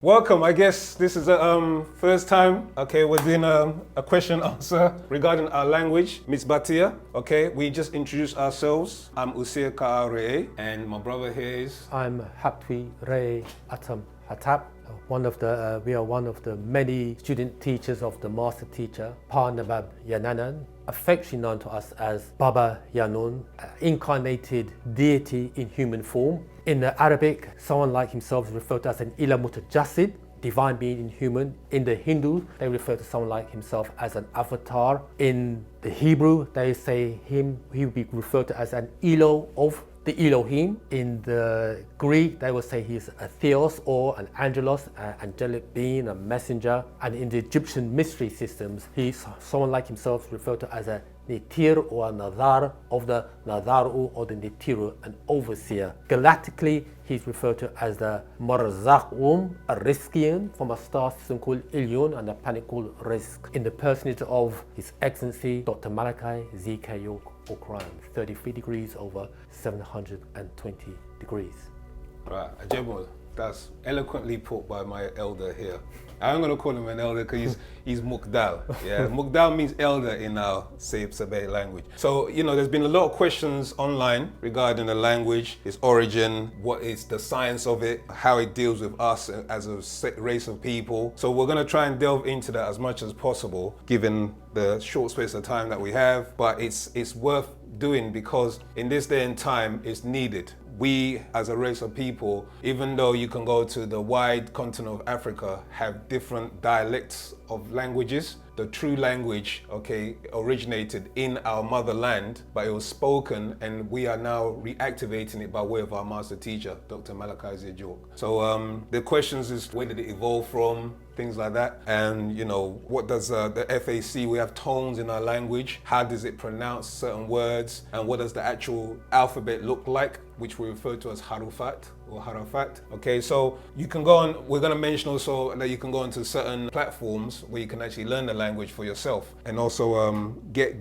Welcome. I guess this is the first time, okay, we're doing a question answer regarding our language, Miss Batia. Okay, we just introduced ourselves. I'm Usir Ka'are, and my brother here is... I'm Happy Ray Atam Hatap. We are one of the many student teachers of the master teacher, Paa Lahag Yananan, affectionately known to us as Baba Yanun, incarnated deity in human form. In the Arabic, someone like himself is referred to as an Ila Mutajasid, divine being in human. In the Hindu, they refer to someone like himself as an avatar. In the Hebrew, they say he will be referred to as an Elo of the Elohim. In the Greek, they will say he's a theos or an angelos, an angelic being, a messenger. And in the Egyptian mystery systems, he's someone like himself referred to as a Nitir or a Nadar of the Nadaru or the Nitiru, an overseer. Galactically, he's referred to as the Marzaqum, a Rizkian from a star system called Ilyun and a planet called Rizq. In the personage of His Excellency Dr. Malachi Z.K. York Okran, 33 degrees over 720 degrees. Right, Ajebol, that's eloquently put by my elder here. I'm going to call him an elder because he's Mukdal. Yeah, Mukdal means elder in our Sabe language. So, you know, there's been a lot of questions online regarding the language, its origin, what is the science of it, how it deals with us as a race of people. So we're going to try and delve into that as much as possible, given the short space of time that we have. But it's worth doing because in this day and time, it's needed. We, as a race of people, even though you can go to the wide continent of Africa, have different dialects of languages. The true language, okay, originated in our motherland, but it was spoken, and we are now reactivating it by way of our master teacher, Dr. Malachi Z.K. York. So the questions is, where did it evolve from? Things like that. And, you know, what does the FAC, we have tones in our language. How does it pronounce certain words? And what does the actual alphabet look like, which we refer to as harufat or harafat. Okay, so you can go on, we're going to mention also that you can go onto certain platforms where you can actually learn the language for yourself and also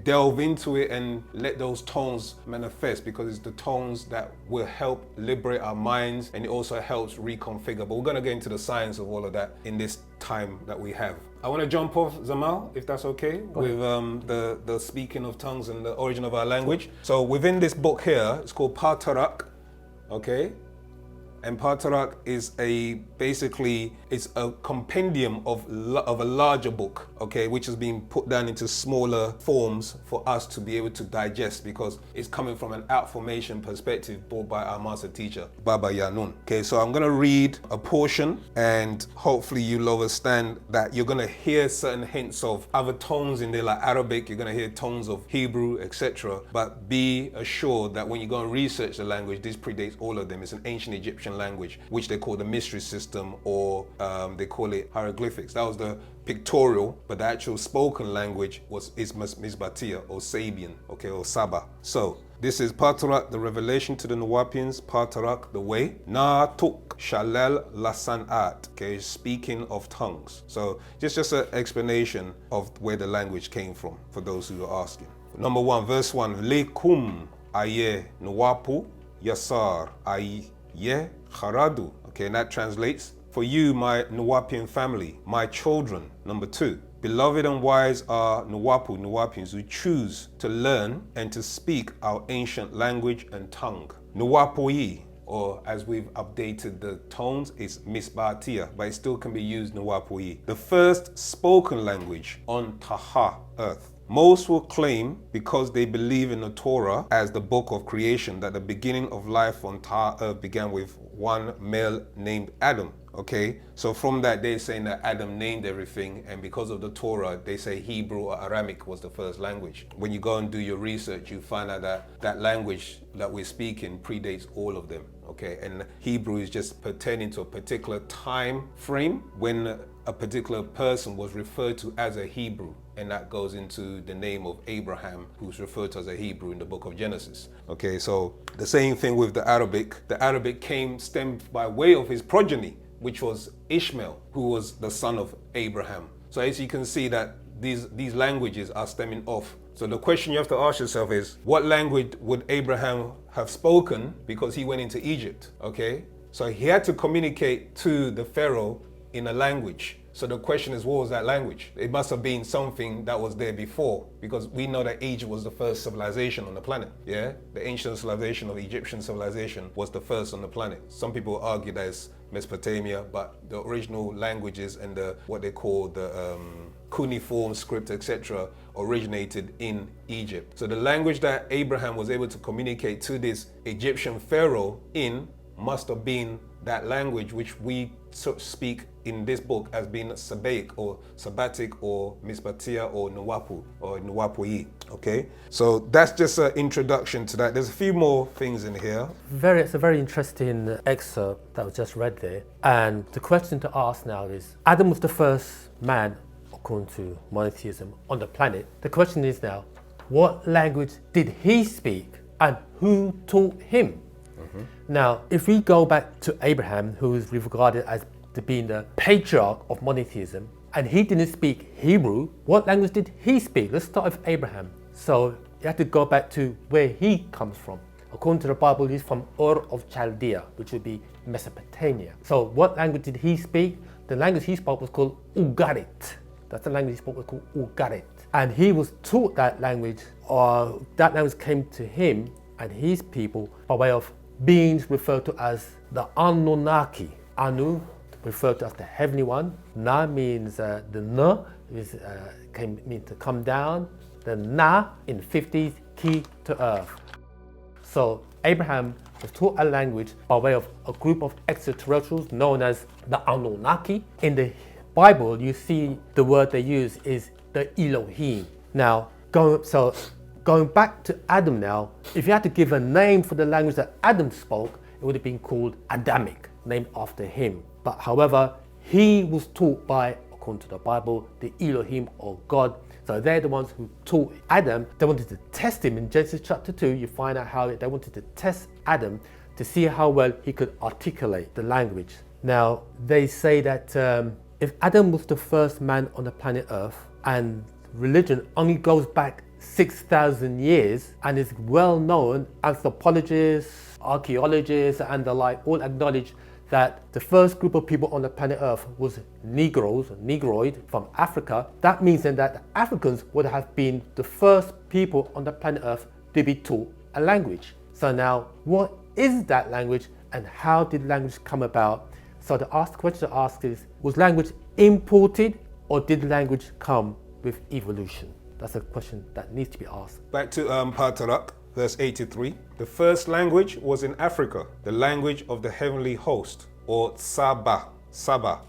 delve into it and let those tones manifest, because it's the tones that will help liberate our minds, and it also helps reconfigure. But we're going to get into the science of all of that in this time that we have. I want to jump off, Zamal, if that's okay, with the speaking of tongues and the origin of our language. So within this book here, it's called Taraq, okay? And Paa Lahag is basically a compendium of a larger book, okay, which has been put down into smaller forms for us to be able to digest, because it's coming from an outformation perspective brought by our master teacher, Baba Yanun. Okay, so I'm gonna read a portion, and hopefully you'll understand that you're gonna hear certain hints of other tones in there, like Arabic, you're gonna hear tones of Hebrew, etc. But be assured that when you go and research the language, this predates all of them. It's an ancient Egyptian language, which they call the mystery system, or they call it hieroglyphics. That was the pictorial, but the actual spoken language is Misbatia or Sabian, okay, or Saba. So this is Paa Lahag, the revelation to the Nuwapians, Paa Lahag, the way. Na tuk shalal lasanat, okay, speaking of tongues. So just an explanation of where the language came from for those who are asking. Number 1, verse 1. Lekum aye nuwapu yasar aye Kharadu. Okay, and that translates, for you, my Nuwapian family, my children. Number 2, beloved and wise are Nuwapians who choose to learn and to speak our ancient language and tongue. Nuwapui, or as we've updated the tones, is Misbatia, but it still can be used Nuwapui. The first spoken language on Taha, earth. Most will claim, because they believe in the Torah as the book of creation, that the beginning of life on Taha earth began with one male named Adam. Okay, so from that they're saying that Adam named everything, and because of the Torah they say Hebrew or Aramaic was the first language. When you go and do your research, you find out that that language that we're speaking predates all of them. Okay, and Hebrew is just pertaining to a particular time frame when a particular person was referred to as a Hebrew, and that goes into the name of Abraham, who's referred to as a Hebrew in the book of Genesis. Okay, so the same thing with the Arabic. The Arabic stemmed by way of his progeny, which was Ishmael, who was the son of Abraham. So as you can see that these languages are stemming off. So the question you have to ask yourself is, what language would Abraham have spoken, because he went into Egypt, okay? So he had to communicate to the Pharaoh in a language. So the question is, what was that language? It must have been something that was there before, because we know that Egypt was the first civilization on the planet. Yeah, the ancient civilization of Egyptian civilization was the first on the planet. Some people argue that it's Mesopotamia, but the original languages and what they call the cuneiform script, etc., originated in Egypt. So the language that Abraham was able to communicate to this Egyptian pharaoh in must have been that language which we speak in this book as being Sabaic or Sabbatic or Mispatia or Nuwapu or Nuwapui. Okay, so that's just an introduction to that. There's a few more things in here. It's a very interesting excerpt that was just read there. And the question to ask now is, Adam was the first man, according to monotheism, on the planet. The question is now, what language did he speak and who taught him? Now, if we go back to Abraham, who is regarded as being the patriarch of monotheism, and he didn't speak Hebrew, what language did he speak? Let's start with Abraham. So you have to go back to where he comes from. According to the Bible, he's from Ur of Chaldea, which would be Mesopotamia. So what language did he speak? The language he spoke was called Ugarit. That's the language he spoke was called Ugarit. And he was taught that language, or that language came to him and his people by way of beings referred to as the Anunnaki. Anu referred to as the heavenly one. Na means the na means to come down. The na in 50s, key to earth. So Abraham was taught a language by way of a group of extraterrestrials known as the Anunnaki. In the Bible, you see the word they use is the Elohim. Now, going back to Adam now, if you had to give a name for the language that Adam spoke, it would have been called Adamic, named after him. But however, he was taught by, according to the Bible, the Elohim or God. So they're the ones who taught Adam. They wanted to test him. In Genesis chapter 2, you find out how they wanted to test Adam to see how well he could articulate the language. Now, they say that if Adam was the first man on the planet Earth, and religion only goes back 6,000 years and is well known, anthropologists, archaeologists and the like all acknowledge that the first group of people on the planet Earth was Negroid from Africa. That means then that the Africans would have been the first people on the planet Earth to be taught a language. So now, what is that language and how did language come about? So the question to ask is, was language imported or did language come with evolution? That's a question that needs to be asked. Back to Paa Taraq, verse 83. The first language was in Africa, the language of the heavenly host, or Saba, Siba,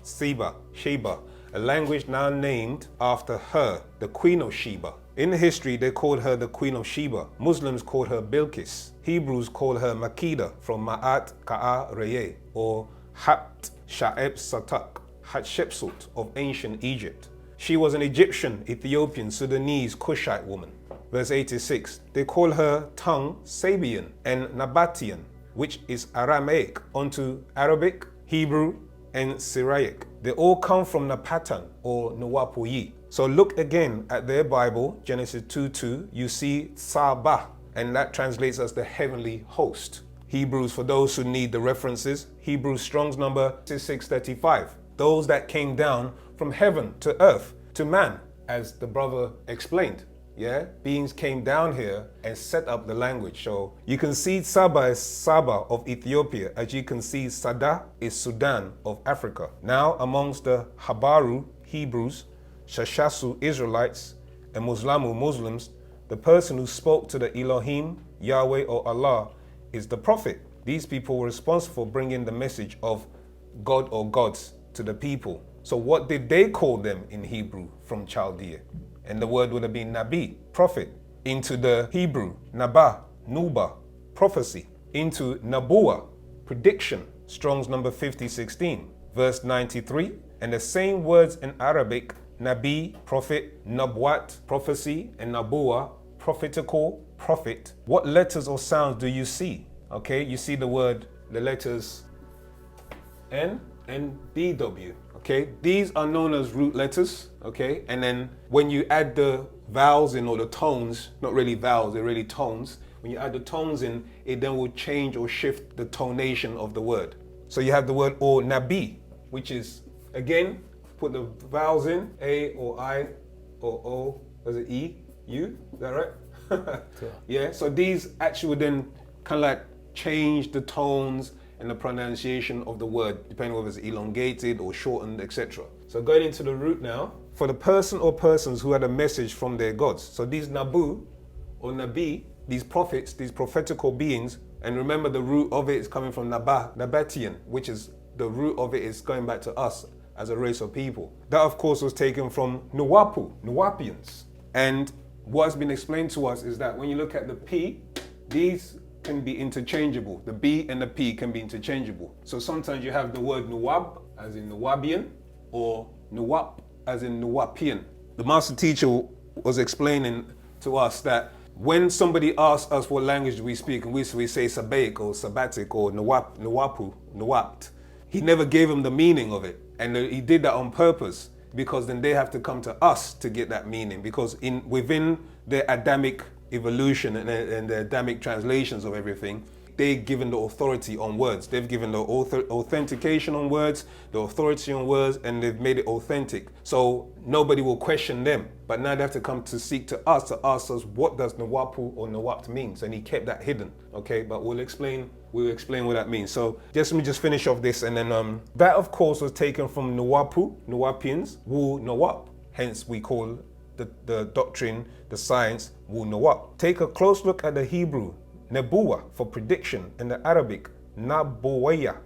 Sheba, a language now named after her, the Queen of Sheba. In history, they called her the Queen of Sheba. Muslims called her Bilqis. Hebrews called her Makida, from Ma'at Ka'a Reye, or Hapt Sha'eb Satak, Hatshepsut of ancient Egypt. She was an Egyptian, Ethiopian, Sudanese, Cushite woman. Verse 86, they call her tongue Sabian and Nabatean, which is Aramaic, onto Arabic, Hebrew, and Syriac. They all come from Napatan or Nuwapuyi. So look again at their Bible, Genesis 2:2, you see Saba, and that translates as the heavenly host. Hebrews, for those who need the references, Hebrews Strong's number is 635. Those that came down from heaven to earth to man, as the brother explained. Yeah, beings came down here and set up the language. So you can see Saba is Saba of Ethiopia, as you can see Sada is Sudan of Africa. Now amongst the Habaru, Hebrews, Shashasu, Israelites, and Muslamu, Muslims, the person who spoke to the Elohim, Yahweh or Allah, is the prophet. These people were responsible for bringing the message of God or gods to the people. So what did they call them in Hebrew from Chaldea? And the word would have been Nabi, prophet. Into the Hebrew, Naba, Nuba, prophecy. Into Nabua, prediction. Strong's number 5016, verse 93. And the same words in Arabic, Nabi, prophet, Nabwat, prophecy, and Nabua, prophetical, prophet. What letters or sounds do you see? Okay, you see the letters N and BW. Okay, these are known as root letters, okay? And then when you add the vowels in, or the tones, not really vowels, they're really tones. When you add the tones in, it then will change or shift the tonation of the word. So you have the word or Nabi, which is Again, put the vowels in, A or I or O, was it E, U, is that right? Sure. Yeah, so these actually would then kind of like change the tones and the pronunciation of the word, depending on whether it's elongated or shortened, etc. So going into the root now, for the person or persons who had a message from their gods. So these Nabu or Nabi, these prophets, these prophetical beings, and remember the root of it is coming from Nabatian, which is the root of it is going back to us as a race of people. That of course was taken from Nuwapians. And what's been explained to us is that when you look at the P, these can be interchangeable. The B and the P can be interchangeable. So sometimes you have the word Nuwab as in Nuwabian or Nuwap as in Nuwapian. The master teacher was explaining to us that when somebody asks us what language we speak, and we say Sabaik or Sabatic or Nuwapu, Nuwapt, he never gave them the meaning of it. And he did that on purpose, because then they have to come to us to get that meaning, because within their Adamic evolution and the Adamic translations of everything, they've given the authority on words. They've given the authentication on words, the authority on words, and they've made it authentic. So nobody will question them. But now they have to come to seek to us to ask us, what does Nawapu or Nawapt means? And he kept that hidden. Okay, but we'll explain what that means. So let me just finish off this, and then that of course was taken from Nuwapu, Nuwapians, Wu-Nawap. Hence we call the doctrine, the science, Wu-Nawap. Take a close look at the Hebrew, Nebuah for prediction, and the Arabic, Nabuwaya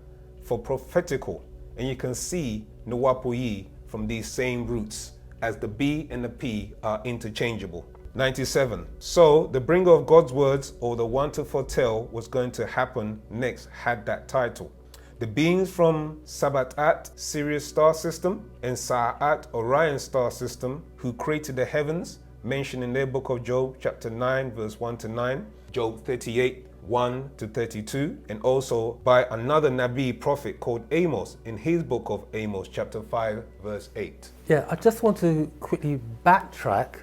for prophetical. And you can see Nuwapuyi from these same roots, as the B and the P are interchangeable. 97. So the bringer of God's words, or the one to foretell was going to happen next, had that title. The beings from Sabatat, Sirius star system, and Sa'at, Orion star system, who created the heavens, mentioned in their book of Job, chapter 9, verse 1 to 9, Job 38, 1 to 32, and also by another Nabi prophet called Amos in his book of Amos, chapter 5, verse 8. Yeah, I just want to quickly backtrack,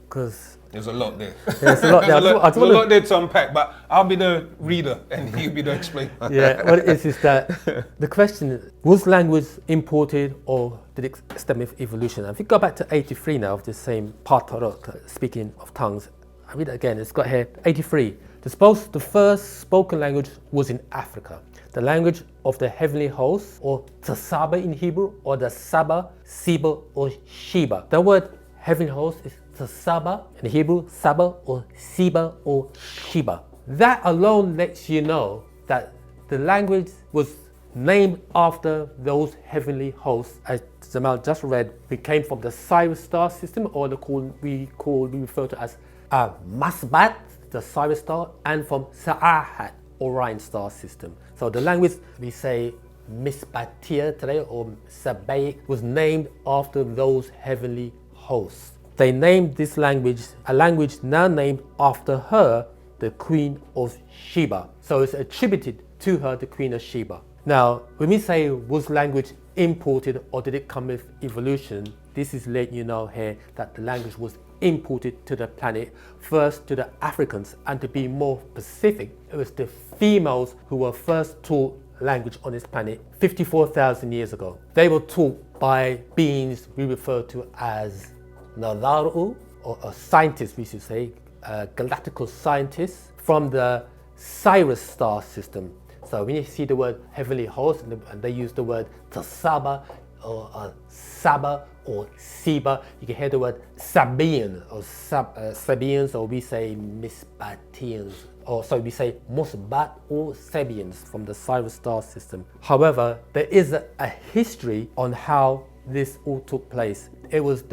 because there's a lot there. There's a lot there. There's a lot there to unpack, but I'll be the reader and you'll be the explainer. Yeah, what it is that the question is, was language imported or did it stem with evolution? And if we go back to 83 now of the same Paa Lahag, speaking of tongues, I read it again, it's got here, 83. The first spoken language was in Africa. The language of the heavenly host, or Tsaba in Hebrew, or the Saba, Siba, or Sheba. The word heavenly host is Tsaba in Hebrew, Saba, or Siba, or Sheba. That alone lets you know that the language was named after those heavenly hosts, as Zamal just read. We came from the Sirius star system, or we refer to as Masbat, the Sirius star, and from Sa'ahat, Orion star system. So the language we say Misbatia today, or Sabaik, was named after those heavenly hosts. They named this language, a language now named after her, the Queen of Sheba. So it's attributed to her, the Queen of Sheba. Now, when we say was language imported or did it come with evolution, this is letting you know here that the language was imported to the planet, first to the Africans, and to be more specific, it was the females who were first taught language on this planet 54,000 years ago. They were taught by beings we refer to as Nadaru, or scientists, we should say, galactical scientists from the Sirius star system. So when you see the word heavenly host, and they use the word Tsaba, or Saba, or Siba, you can hear the word Sabian, or Sabians, or we say Misbatians, or so we say Musbat or Sabians from the Sirius star system. However, there is a history on how this all took place. It was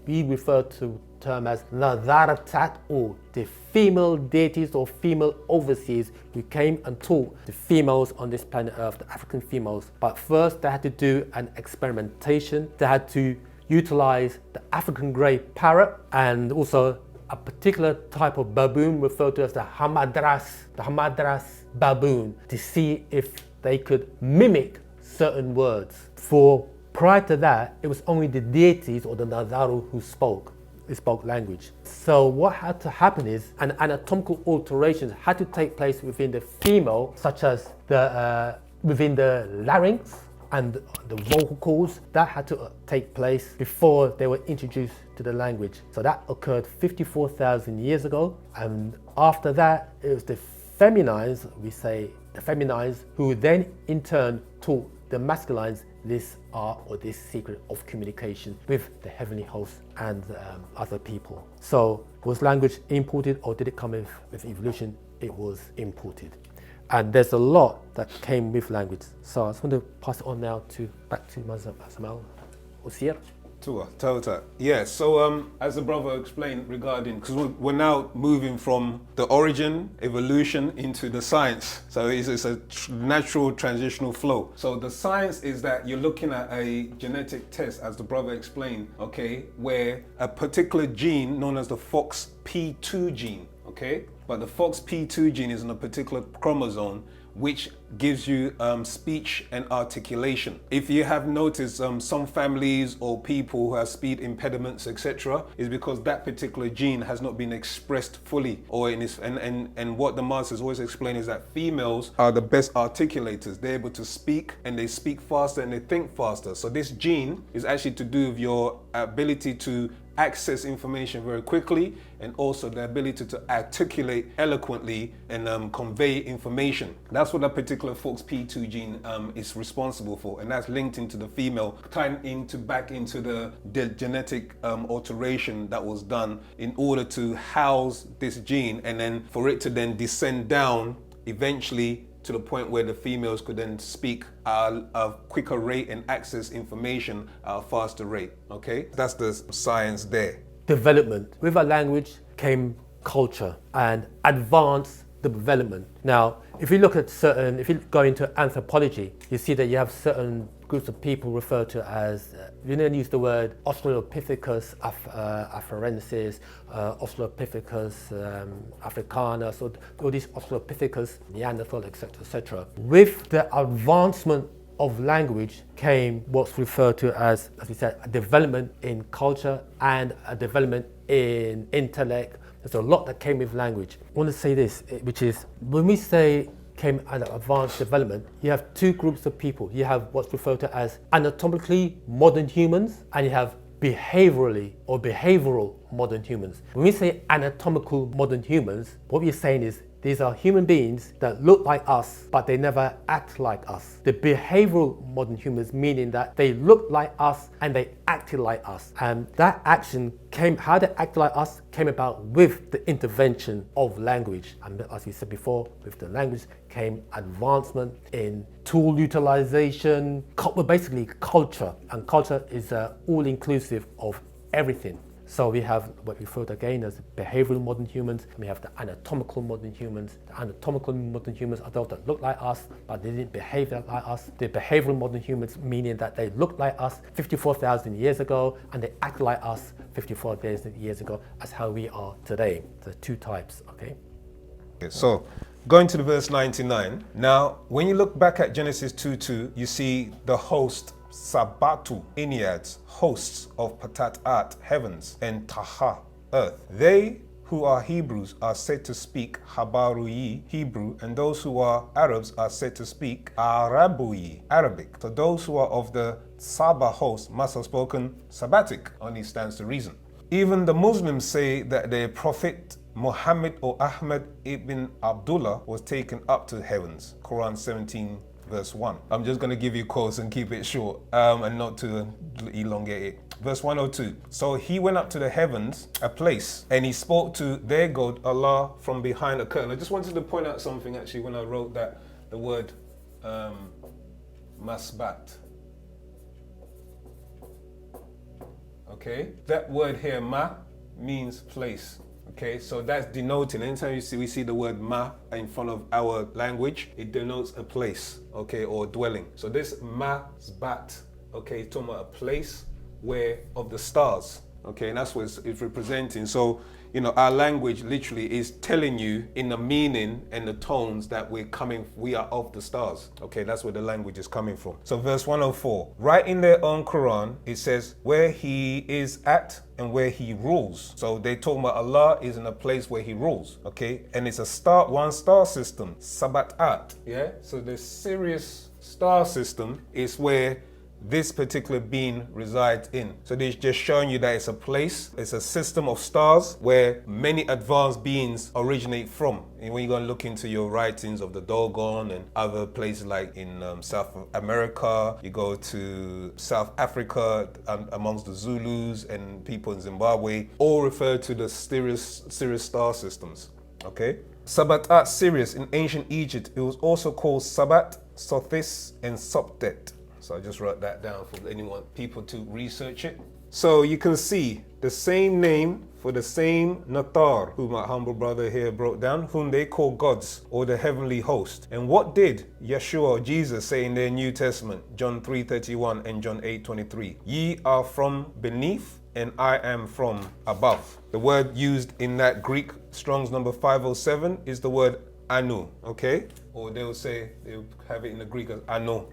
we refer to term as Nazaratat, or the female deities or female overseers who came and taught the females on this planet Earth, the African females. But first they had to do an experimentation. They had to utilize the African grey parrot and also a particular type of baboon referred to as the Hamadras baboon, to see if they could mimic certain words. Prior to that, it was only the deities or the Nazaru who spoke language. So what had to happen is an anatomical alterations had to take place within the female, such as within the larynx and the vocals, that had to take place before they were introduced to the language. So that occurred 54,000 years ago. And after that, it was the feminines, we say the feminines, who then in turn taught the masculines this art or this secret of communication with the heavenly hosts and other people. So was language imported, or did it come with evolution? It was imported. And there's a lot that came with language. So I just want to pass it on now back to Mazamal Osir. Tota. Yeah, so as the brother explained regarding, because we're now moving from the origin, evolution, into the science. So it's a natural transitional flow. So the science is that you're looking at a genetic test, as the brother explained, okay, where a particular gene known as the FOXP2 gene, okay? But the FOXP2 gene is in a particular chromosome which gives you speech and articulation. If you have noticed, some families or people who have speech impediments, etc., is because that particular gene has not been expressed fully, or in its, and what the masters always explain is that females are the best articulators. They're able to speak, and they speak faster and they think faster. So this gene is actually to do with your ability to access information very quickly, and also the ability to articulate eloquently and convey information. That's what that particular FOXP2 gene is responsible for, and that's linked into the female, tying back into the genetic alteration that was done in order to house this gene, and then for it to then descend down eventually to the point where the females could then speak at a quicker rate and access information at a faster rate, okay? That's the science there. Development. With a language came culture and advanced development. Now, if you look at if you go into anthropology, you see that you have certain groups of people referred to as, you then use the word Australopithecus afarensis, Australopithecus africanus, so all these Australopithecus, Neanderthal, etc., etc. With the advancement of language came what's referred to as we said, a development in culture and a development in intellect. There's a lot that came with language. I want to say this, which is, when we say came an advanced development, you have two groups of people. You have what's referred to as anatomically modern humans, and you have behaviorally or behavioral modern humans. When we say anatomical modern humans, what we're saying is these are human beings that look like us, but they never act like us. The behavioral modern humans, meaning that they look like us and they acted like us. And that action how they acted like us came about with the intervention of language. And as we said before, with the language came advancement in tool utilization, basically culture. And culture is all-inclusive of everything. So we have what we refer to again as behavioral modern humans, and we have the anatomical modern humans. The anatomical modern humans are those that look like us, but they didn't behave like us. The behavioral modern humans, meaning that they looked like us 54,000 years ago, and they act like us 54,000 years ago, as how we are today. The two types, okay? So, going to the verse 99. Now, when you look back at Genesis 2:2, you see the host Sabatu, Enneads, hosts of Patat, heavens, and Taha, earth. They who are Hebrews are said to speak Habaruyi, Hebrew, and those who are Arabs are said to speak Arabuyi, Arabic. So those who are of the Saba host must have spoken Sabbatic, only stands to reason. Even the Muslims say that their prophet Muhammad or Ahmad ibn Abdullah was taken up to heavens, Quran 17 verse 1. I'm just going to give you quotes and keep it short and not to elongate it. Verse 102. So he went up to the heavens, a place, and he spoke to their God, Allah, from behind a curtain. I just wanted to point out something actually when I wrote that, the word masbat. Okay, that word here, ma, means place. Okay, so that's denoting, anytime we see the word ma in front of our language, it denotes a place, okay, or dwelling. So this masbat, okay, it's talking about a place where of the stars, okay, and that's what it's representing. So, you know, our language literally is telling you in the meaning and the tones that we are of the stars. Okay, that's where the language is coming from. So verse 104, right in their own Quran, it says where he is at and where he rules. So they talking about Allah is in a place where he rules, okay? And it's a one star system, Sabat, yeah? So there's serious star system is where this particular being resides in. So they're just showing you that it's a place, it's a system of stars where many advanced beings originate from. And when you go and look into your writings of the Dogon and other places like in South America, you go to South Africa amongst the Zulus and people in Zimbabwe, all refer to the Sirius star systems. Okay? Sabat Sirius in ancient Egypt, it was also called Sabat, Sothis, and Sopdet. So I just wrote that down for people to research it. So you can see the same name for the same Nathar, who my humble brother here brought down, whom they call gods or the heavenly host. And what did Yeshua or Jesus say in their New Testament, John 3:31 and John 8:23? Ye are from beneath and I am from above. The word used in that Greek Strong's number 507 is the word anu, okay? Or they'll have it in the Greek as ano.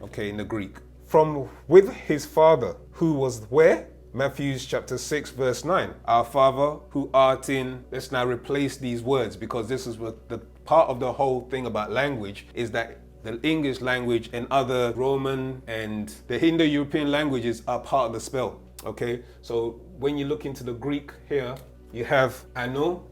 Okay, in the Greek. From with his father, who was where? Matthew chapter 6, verse 9. Our Father who art in. Let's now replace these words, because this is what the part of the whole thing about language is that the English language and other Roman and the Indo-European languages are part of the spell. Okay, so when you look into the Greek here, you have ano,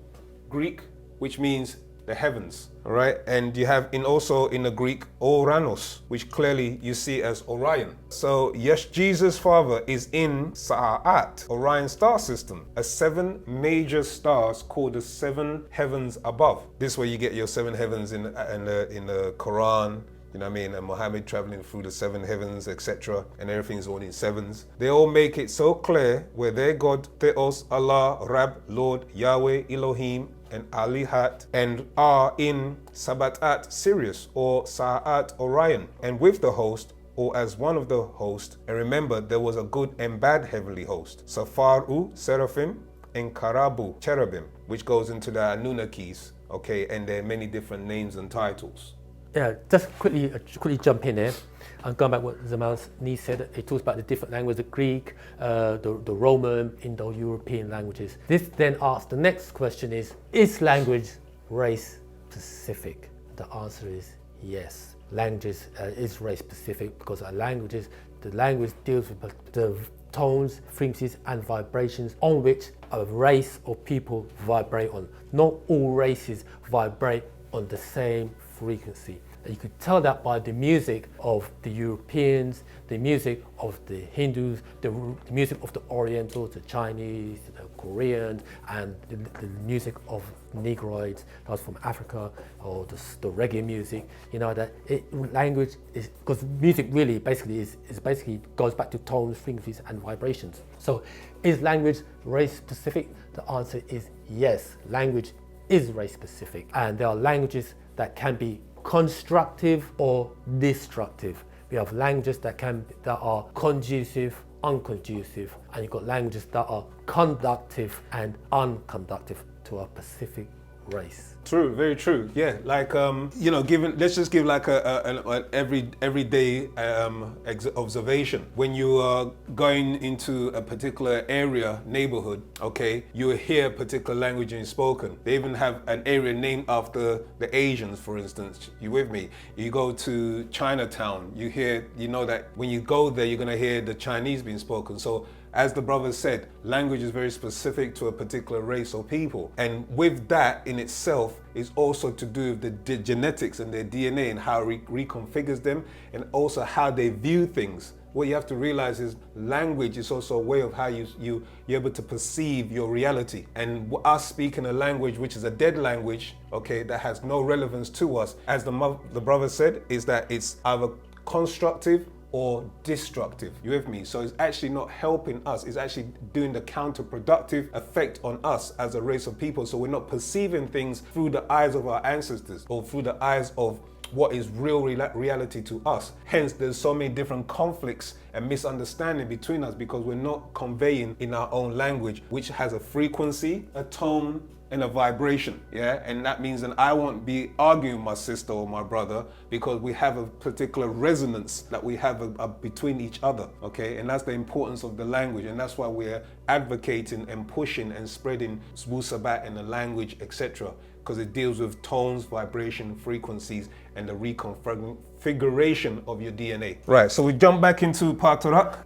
Greek, which means the heavens, all right? And you have also in the Greek, Oranos, which clearly you see as Orion. So yes, Jesus' father is in Sa'at, Orion star system, a 7 major stars called the 7 heavens above. This is where you get your 7 heavens in the Quran. You know what I mean? And Muhammad traveling through the 7 heavens, etc. And everything's all in sevens. They all make it so clear where their God, Theos, Allah, Rab, Lord, Yahweh, Elohim, and Alihat, and are in Sabat Sirius or Sa'at Orion, and with the host, or as one of the hosts. And remember, there was a good and bad heavenly host. Safaru, Seraphim, and Karabu, Cherubim, which goes into the Anunnakis, okay? And there are many different names and titles. Yeah, just quickly jump in there and go back what Zamani said. It talks about the different languages, the Greek, the Roman, Indo-European languages. This then asks, the next question is language race specific? The answer is yes. Languages is race specific because the language deals with the tones, frequencies and vibrations on which a race or people vibrate on. Not all races vibrate on the same frequency. And you could tell that by the music of the Europeans, the music of the Hindus, the music of the Orientals, the Chinese, the Koreans, and the music of Negroids, that's from Africa, or the reggae music. You know that language is, because music really basically goes back to tones, frequencies, and vibrations. So, is language race specific? The answer is yes. Language is race specific, and there are languages that can be constructive or destructive. We have languages that are conducive, unconducive, and you've got languages that are conductive and unconductive to a specific race. True, very true. Yeah, like let's just give like an everyday observation. When you are going into a particular area, neighborhood, okay, you hear a particular language being spoken. They even have an area named after the Asians, for instance. You with me? You go to Chinatown, you know that when you go there, you're gonna hear the Chinese being spoken. So, as the brother said, language is very specific to a particular race or people. And with that in itself is also to do with the genetics and their DNA and how it reconfigures them, and also how they view things. What you have to realize is language is also a way of how you're able to perceive your reality. And us speaking a language which is a dead language, okay, that has no relevance to us, as the brother said, is that it's either constructive or destructive. You with me? So it's actually not helping us, it's actually doing the counterproductive effect on us as a race of people. So we're not perceiving things through the eyes of our ancestors or through the eyes of what is real reality to us. Hence, there's so many different conflicts and misunderstanding between us because we're not conveying in our own language, which has a frequency, a tone, and a vibration, yeah? And that means that I won't be arguing with my sister or my brother because we have a particular resonance that we have between each other, okay? And that's the importance of the language, and that's why we're advocating and pushing and spreading Wu-Sabat and the language, etc., because it deals with tones, vibration, frequencies, and the reconfiguration of your DNA. Right, so we jump back into Paa Taraq.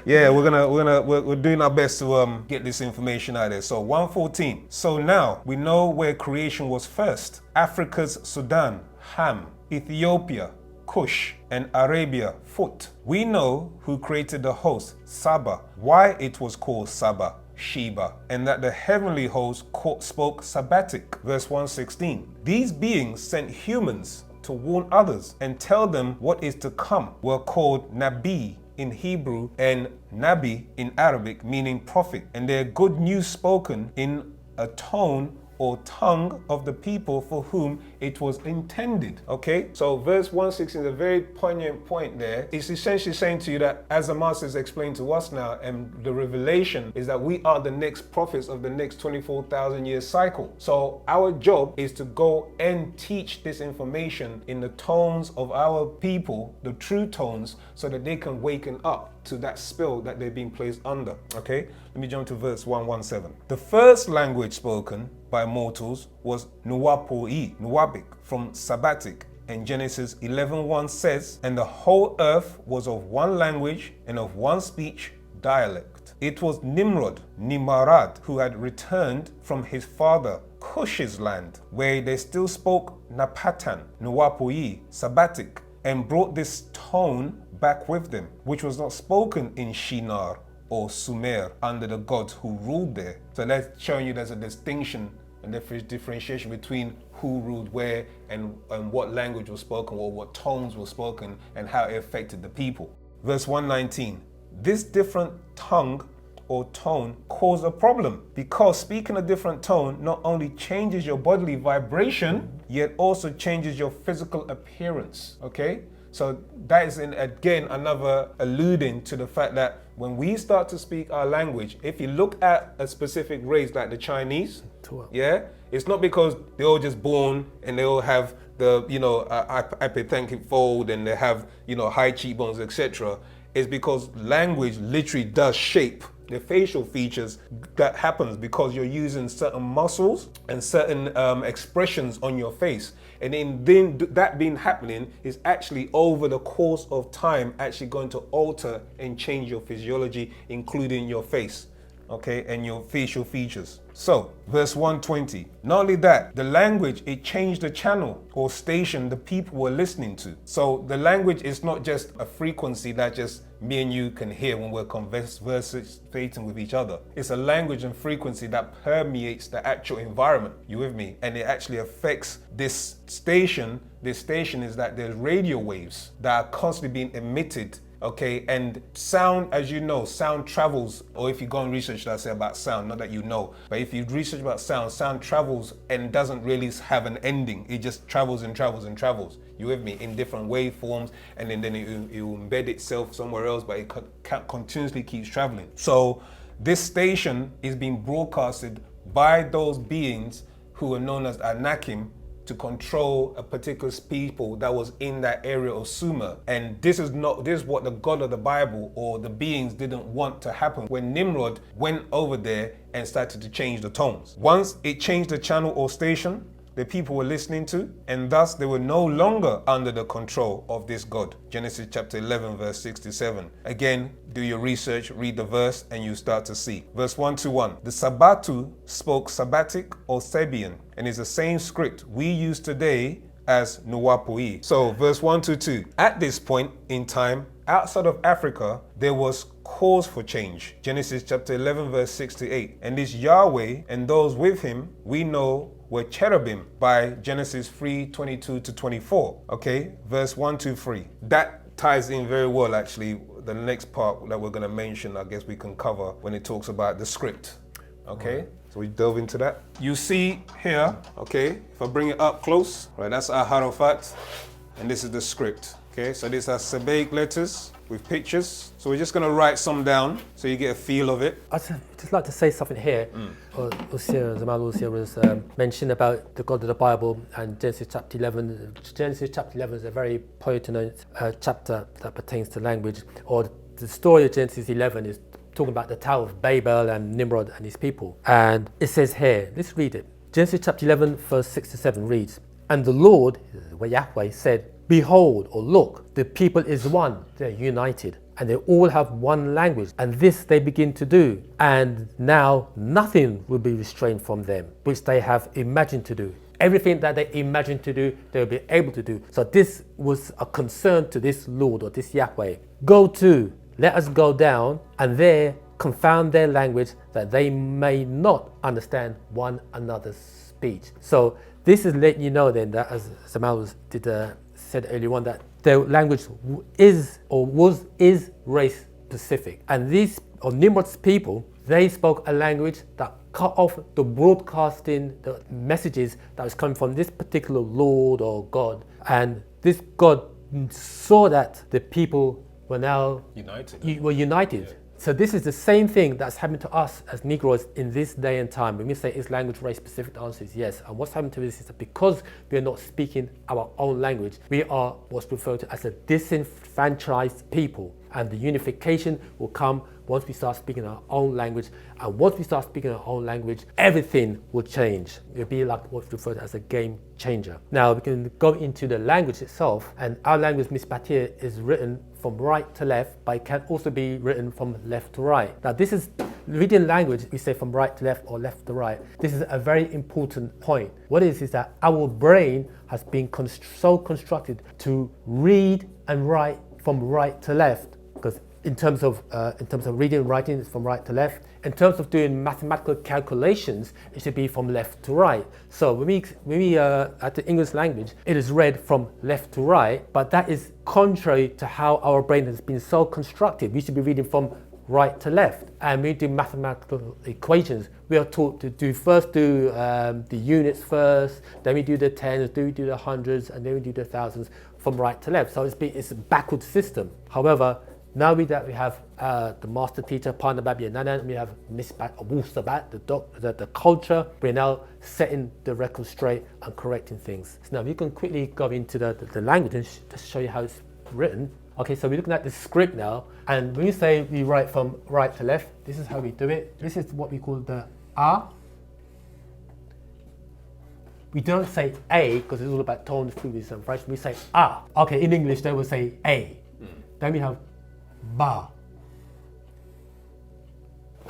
Yeah, we're doing our best to get this information out there. So 114. So now we know where creation was first. Africa's Sudan, Ham, Ethiopia, Kush, and Arabia, Foot. We know who created the host, Saba, why it was called Saba, Sheba, and that the heavenly host spoke Sabbatic. Verse 116. These beings sent humans to warn others and tell them what is to come, were called Nabi in Hebrew and Nabi in Arabic, meaning prophet, and their good news spoken in a tone or tongue of the people for whom it was intended. Okay, so verse 116 is a very poignant point there. It's essentially saying to you that, as the Master has explained to us now, and the revelation is that we are the next prophets of the next 24,000 year cycle. So our job is to go and teach this information in the tones of our people, the true tones, so that they can waken up to that spell that they've been placed under. Okay, let me jump to verse 117. The first language spoken by mortals was Nuwapic from Sabbatic, and Genesis 11:1 says, and the whole earth was of one language and of one speech, dialect. It was Nimarad, who had returned from his father Cush's land, where they still spoke Napatan, Nuwapui, Sabbatic, and brought this tone back with them, which was not spoken in Shinar or Sumer under the gods who ruled there. So that's showing you there's a distinction and differentiation between who ruled where and what language was spoken or what tones were spoken and how it affected the people. Verse 119. This different tongue or tone caused a problem because speaking a different tone not only changes your bodily vibration, yet also changes your physical appearance. Okay? So that is again another alluding to the fact that when we start to speak our language, if you look at a specific race like the Chinese, yeah, it's not because they're all just born and they all have the, epithantic fold and they have, high cheekbones, etc. It's because language literally does shape the facial features. That happens because you're using certain muscles and certain expressions on your face. And then that being happening is actually over the course of time actually going to alter and change your physiology, including your face, okay, and your facial features. So, verse 120. Not only that, the language, it changed the channel or station the people were listening to. So the language is not just a frequency that just me and you can hear when we're conversating with each other. It's a language and frequency that permeates the actual environment. You with me? And it actually affects this station. This station is that there's radio waves that are constantly being emitted. Okay, and sound, as you know, sound travels, or if you go and research, let's say, about sound, not that you know, but if you research about sound, sound travels and doesn't really have an ending. It just travels and travels and travels. You with me? In different waveforms, and then it will embed itself somewhere else, but it continuously keeps traveling. So this station is being broadcasted by those beings who are known as Anakim, to control a particular people that was in that area of Sumer. And this is what the God of the Bible or the beings didn't want to happen when Nimrod went over there and started to change the tones. Once it changed the channel or station the people were listening to, and thus they were no longer under the control of this God. Genesis chapter 11 verse 67. Again, do your research, read the verse, and you start to see. Verse 121. The Sabatu spoke Sabbatic or Sabian, and is the same script we use today as Nuwapui. So verse 122. At this point in time, outside of Africa, there was cause for change. Genesis chapter 11 verse 6 to 8. And this Yahweh and those with him we know were cherubim by Genesis 3:22 to 24. Okay, verse 1 to 3. That ties in very well, actually. The next part that we're going to mention, I guess we can cover when it talks about the script. Okay, so we delve into that. You see here, okay, if I bring it up close, right, that's our Harafat, and this is the script. Okay, so these are Sabaic letters, with pictures. So we're just going to write some down so you get a feel of it. I'd just like to say something here. Zamal was mentioned about the God of the Bible and Genesis chapter 11. Genesis chapter 11 is a very poignant chapter that pertains to language. Or the story of Genesis 11 is talking about the Tower of Babel and Nimrod and his people. And it says here, let's read it. Genesis chapter 11 verse 6 to 7 reads, "And the Lord, Yahweh, said, Behold, or look, the people is one, they're united, and they all have one language, and this they begin to do. And now nothing will be restrained from them, which they have imagined to do." Everything that they imagined to do, they'll be able to do. So this was a concern to this Lord or this Yahweh. "Go to, let us go down, and there confound their language, that they may not understand one another's speech." So this is letting you know then that, as Zamal said earlier on, that their language is race specific. And these, or Nimrod's people, they spoke a language that cut off the broadcasting, the messages that was coming from this particular Lord or God. And this God saw that the people were now united. Yeah. So this is the same thing that's happening to us as Negroes in this day and time. When we say, is language race specific? The answer is yes. And what's happened to us is that because we are not speaking our own language, we are what's referred to as a disenfranchised people. And the unification will come once we start speaking our own language. And once we start speaking our own language, everything will change. It'll be like what's referred to as a game changer. Now we can go into the language itself, and our language, Mispatia, is written from right to left, but it can also be written from left to right. Now this is, reading language, we say from right to left or left to right. This is a very important point. What it is that our brain has been so constructed to read and write from right to left, because in terms of reading and writing, it's from right to left. In terms of doing mathematical calculations, it should be from left to right. So when we at the English language, it is read from left to right, but that is contrary to how our brain has been so constructed. We should be reading from right to left. And we do mathematical equations. We are taught to first do the units first, then we do the tens, then we do the hundreds, and then we do the thousands from right to left. So it's a backward system. However, now that we have the master teacher, Paa Lahag, and we have Wu-Sabat, the culture, we're now setting the record straight and correcting things. So now we can quickly go into the language and just show you how it's written. Okay, so we're looking at the script now, and when we say we write from right to left, this is how we do it. This is what we call the A. We don't say A because it's all about tone, fluidity, and French. We say A. Okay, in English they will say A. Then we have Ba.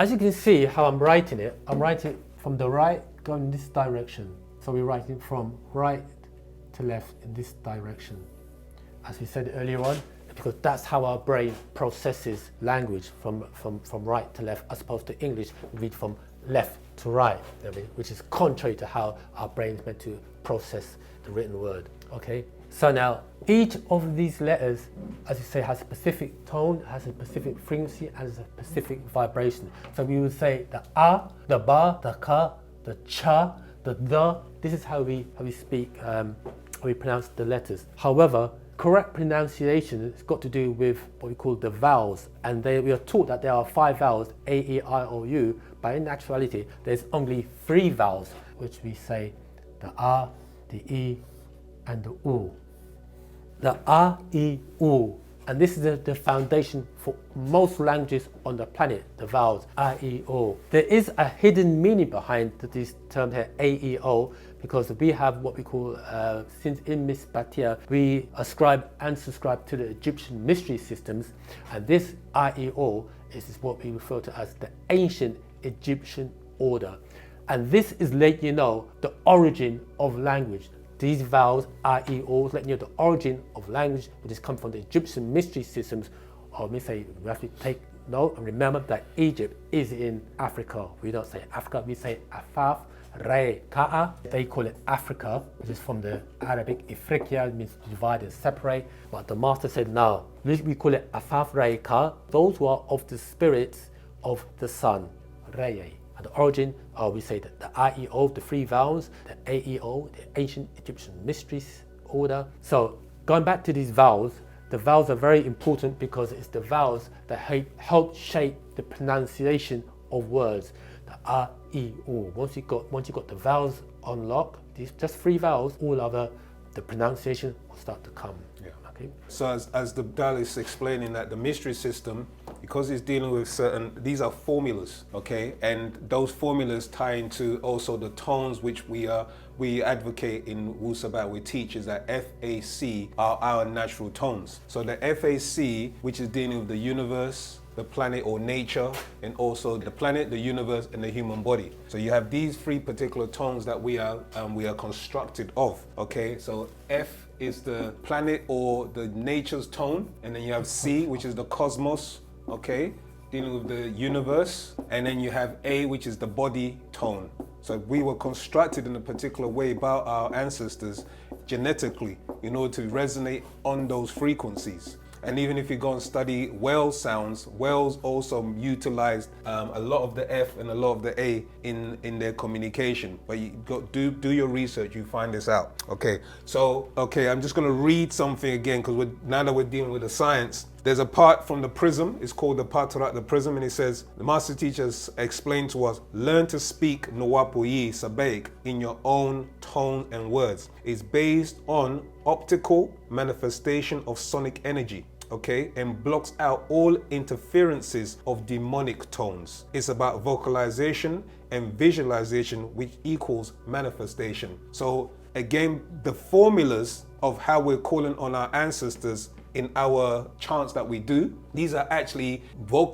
As you can see how I'm writing it from the right going in this direction. So we're writing from right to left in this direction. As we said earlier on, because that's how our brain processes language from right to left, as opposed to English, we read from left to right, which is contrary to how our brain is meant to process the written word. Okay, so now each of these letters, as you say, has a specific tone, has a specific frequency, and has a specific vibration. So we would say the A, the Ba, the Ka, the Cha, the. This is how we speak, how we pronounce the letters. However, correct pronunciation has got to do with what we call the vowels, and we are taught that there are 5 vowels, A, E, I, O, U, but in actuality there's only 3 vowels, which we say the A, the E, and the U. The A, E, U, and this is the foundation for most languages on the planet, the vowels A, E, O. There is a hidden meaning behind this term here, A, E, O, because we have what we call, since in Mispatia, we ascribe and subscribe to the Egyptian mystery systems, and this A, E, O is what we refer to as the ancient Egyptian order. And this is letting you know the origin of language. These vowels, A, E, O, letting you know the origin of language, which has come from the Egyptian mystery systems. Or let me say, we have to take note and remember that Egypt is in Africa. We don't say Africa, we say Afaf, Re, Ka'a. They call it Africa, which is from the Arabic Ifriqiya, it means divide and separate. But the master said, no, we call it Afaf, Re, Ka, those who are of the spirits of the sun, Re. And the origin, we say that the A, E, O, the 3 vowels, the A, E, O, the ancient Egyptian mysteries order. So going back to these vowels, The vowels are very important because it's the vowels that help shape the pronunciation of words. The a, I, u. Once you got the vowels on lock, these just 3 vowels, all other the pronunciation will start to come. Yeah. Okay. So as the Dal is explaining that the mystery system, because it's dealing with certain, these are formulas, okay, and those formulas tie into also the tones which we advocate in Wu-Sabat. We teach is that FAC are our natural tones. So the FAC, which is dealing with the universe, the planet or nature, and also the planet, the universe, and the human body. So you have these 3 particular tones that we are constructed of. Okay, so F is the planet or the nature's tone, and then you have C, which is the cosmos. Okay, dealing with the universe, and then you have A, which is the body tone. So we were constructed in a particular way by our ancestors genetically in order to resonate on those frequencies. And even if you go and study whale sounds, whales also utilized a lot of the F and a lot of the A in their communication. But you do your research, you find this out. Okay, so I'm just going to read something again because now that we're dealing with the science. There's a part from the prism, it's called the Taraq, the prism, and it says, the master teachers explained to us, learn to speak Nuwapuyi Sabaik in your own tone and words. It's based on optical manifestation of sonic energy, okay, and blocks out all interferences of demonic tones. It's about vocalization and visualization, which equals manifestation. So again, the formulas of how we're calling on our ancestors in our chants that we do, these are actually we're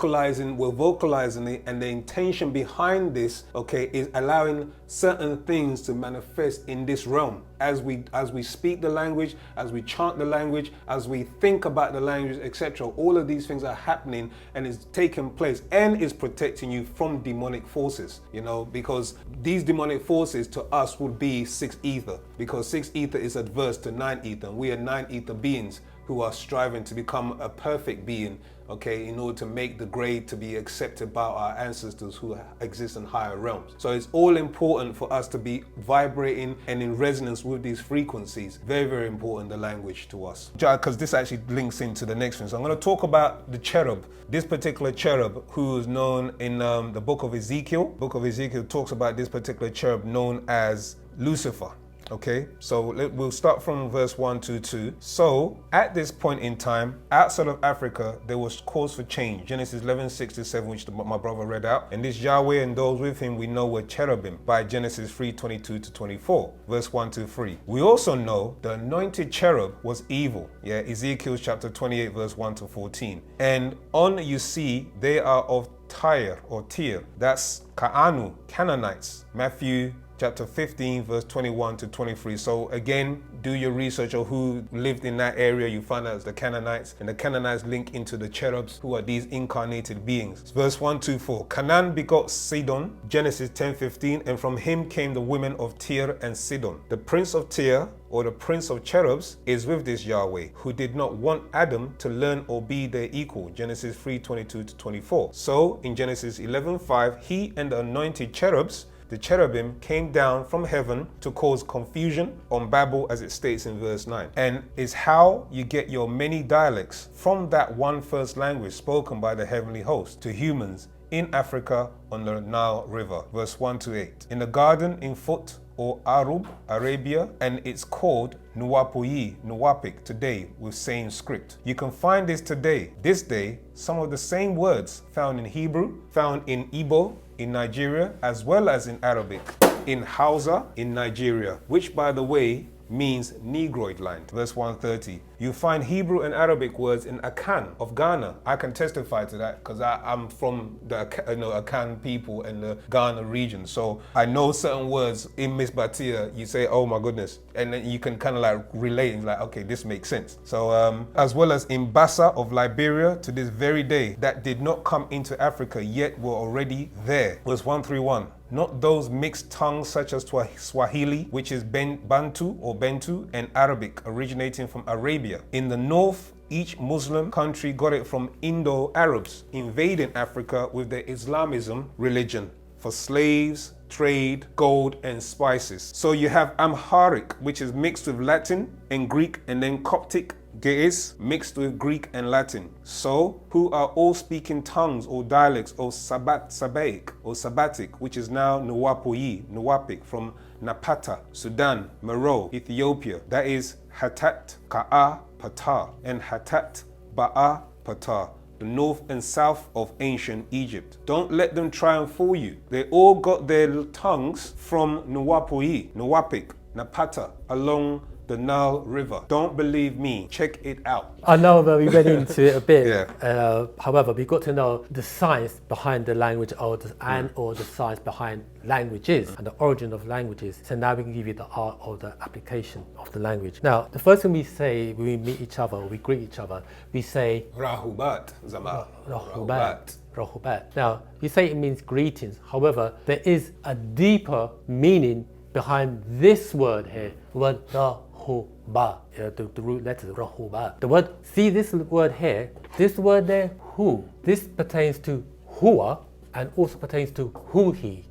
vocalizing it, and the intention behind this, okay, is allowing certain things to manifest in this realm. As we speak the language, as we chant the language, as we think about the language, etc. All of these things are happening and is taking place and is protecting you from demonic forces, you know, because these demonic forces to us would be 6 ether, because 6 ether is adverse to 9 ether. We are 9 ether beings who are striving to become a perfect being, okay, in order to make the grade to be accepted by our ancestors who exist in higher realms. So it's all important for us to be vibrating and in resonance with these frequencies. Very, very important, the language to us. Because this actually links into the next thing. So I'm going to talk about the cherub. This particular cherub, who is known in the book of Ezekiel. Book of Ezekiel talks about this particular cherub known as Lucifer. Okay, so we'll start from verse 1 to 2. So at this point in time, outside of Africa, there was cause for change. Genesis 11:6-7, which my brother read out. And this Yahweh and those with him we know were cherubim by Genesis 3:22-24, verse 1-3. We also know the anointed cherub was evil. Yeah, Ezekiel chapter 28, verse 1-14. And on you see they are of Tyre or Tyre. That's Ka'anu, Canaanites. Matthew chapter 15, verse 21-23. So again, do your research of who lived in that area. You find out it's the Canaanites, and the Canaanites link into the cherubs, who are these incarnated beings. Verse 1-4. Canaan begot Sidon, Genesis 10:15, and from him came the women of Tyre and Sidon. The prince of Tyre, or the prince of cherubs, is with this Yahweh, who did not want Adam to learn or be their equal. Genesis 3:22-24. So in Genesis 11:5, he and the anointed cherubs, the cherubim, came down from heaven to cause confusion on Babel, as it states in verse 9, and is how you get your many dialects from that one first language spoken by the heavenly host to humans in Africa on the Nile River. Verse 1-8. In the garden in Foot or Arub, Arabia, and it's called Nuwapuyi, Nuwapik today with same script. You can find this today, this day, some of the same words found in Hebrew, found in Igbo, in Nigeria, as well as in Arabic, in Hausa, in Nigeria, which by the way means Negroid land. Verse 130. You find Hebrew and Arabic words in Akan of Ghana. I can testify to that because I'm from the Akan people in the Ghana region. So I know certain words in Miss Batia, you say, oh my goodness. And then you can kind of like relate and like, okay, this makes sense. So as well as in Bassa of Liberia to this very day, that did not come into Africa yet were already there. Verse 131. Not those mixed tongues such as Swahili, which is Bantu or Bentu, and Arabic, originating from Arabia. In the north, each Muslim country got it from Indo-Arabs invading Africa with their Islamism religion for slaves, trade, gold, and spices. So you have Amharic, which is mixed with Latin and Greek, and then Coptic, Ge'ez, mixed with Greek and Latin. So, who are all speaking tongues or dialects or Sabaic or Sabbatic, which is now Nuwapuyi, Nuwapik, from Napata, Sudan, Meroe, Ethiopia. That is Hatat, Ka'a, Patah, and Hatat, Ba'a, Patah, the north and south of ancient Egypt. Don't let them try and fool you. They all got their tongues from Nuwapuyi, Nuwapik, Napata, along the Nile River. Don't believe me. Check it out. I know that we went into it a bit. Yeah. However, we got to know the science behind the language or the science behind languages and the origin of languages. So now we can give you the art of the application of the language. Now, the first thing we say when we meet each other, or we greet each other, we say Rahubat, Zama. Rahubat. Now, you say it means greetings. However, there is a deeper meaning behind this word here, the word Rahuba, the root letters, Rahuba. The word, see this word here, this word there, who. This pertains to Hua and also pertains to Hu-He.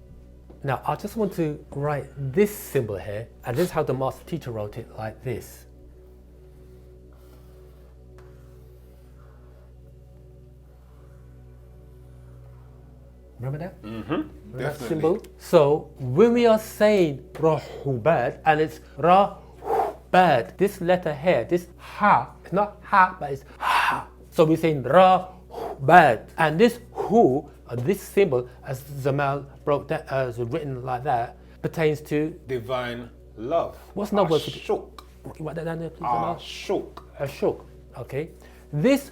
Now, I just want to write this symbol here, and this is how the master teacher wrote it, like this. Remember that? Mm-hmm. That symbol. So when we are saying Rahubat and it's Rahubat, this letter here, this ha, it's not ha, but it's ha. So we're saying Rahubat, and this hu, this symbol, as Zamal broke that, as written like that, pertains to divine love. What's another word for Ashuk. Write that down there, please. Zamal. Ashuk. Ashuk. Okay. This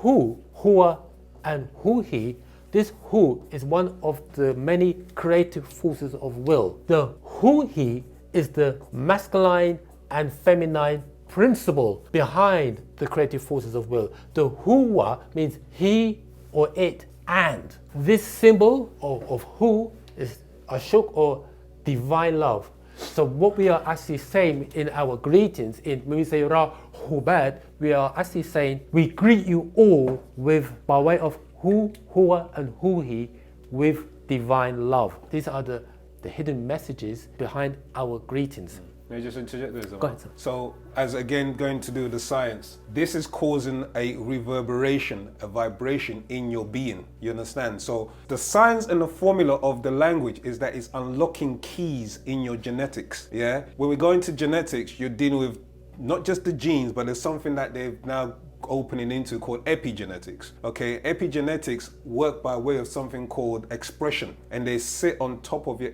hu, hua, and hu-he. This Hu is one of the many creative forces of will. The Hu-He is the masculine and feminine principle behind the creative forces of will. The Hua means he or it and. This symbol of Hu is Ashuk, or divine love. So what we are actually saying in our greetings, when we say Rahubat, we are actually saying we greet you all with, by way of Hu, Hua, and Hu-He, with divine love. These are the hidden messages behind our greetings. May I just interject there? Go ahead, sir. So, as again going to do the science, this is causing a reverberation, a vibration in your being. You understand? So, the science and the formula of the language is that it's unlocking keys in your genetics. Yeah? When we go into genetics, you're dealing with not just the genes, but there's something that they've now opening into called epigenetics. Okay, epigenetics work by way of something called expression, and they sit on top of your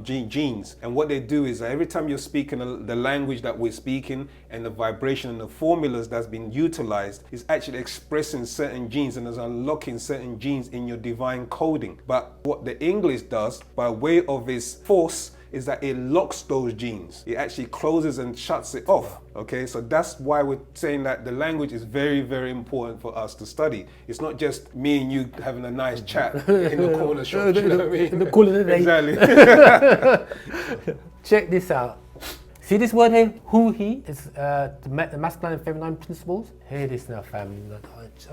genes. And what they do is that every time you're speaking the language that we're speaking, and the vibration and the formulas that's been utilized is actually expressing certain genes and is unlocking certain genes in your divine coding. But what the English does by way of its force is that it locks those genes. It actually closes and shuts it off. Okay, so that's why we're saying that the language is very, very important for us to study. It's not just me and you having a nice chat in the corner shop. You know what I mean? In the corner of the day. Exactly. Check this out. See this word here, Hu-He, is the masculine and feminine principles. Hear this now, family.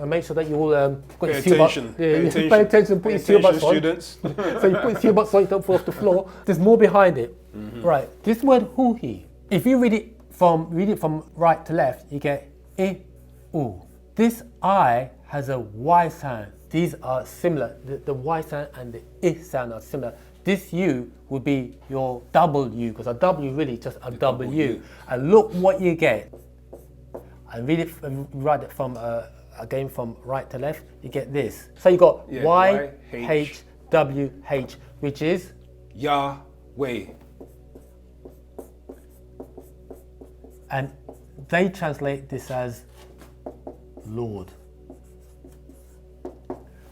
Make sure that you all got your attention. Pay attention, put your earbuds on. Students. So you put your earbuds on, you don't fall off the floor. There's more behind it. Mm-hmm. Right, this word Hu-He, if you read it from right to left, you get I-U. This I has a Y sound. These are similar. The Y sound and the I sound are similar. This U would be your W, because a W really just a W. And look what you get. And read it, write it from again from right to left. You get this. So you got Y-H-W-H, which is Yahweh. And they translate this as Lord.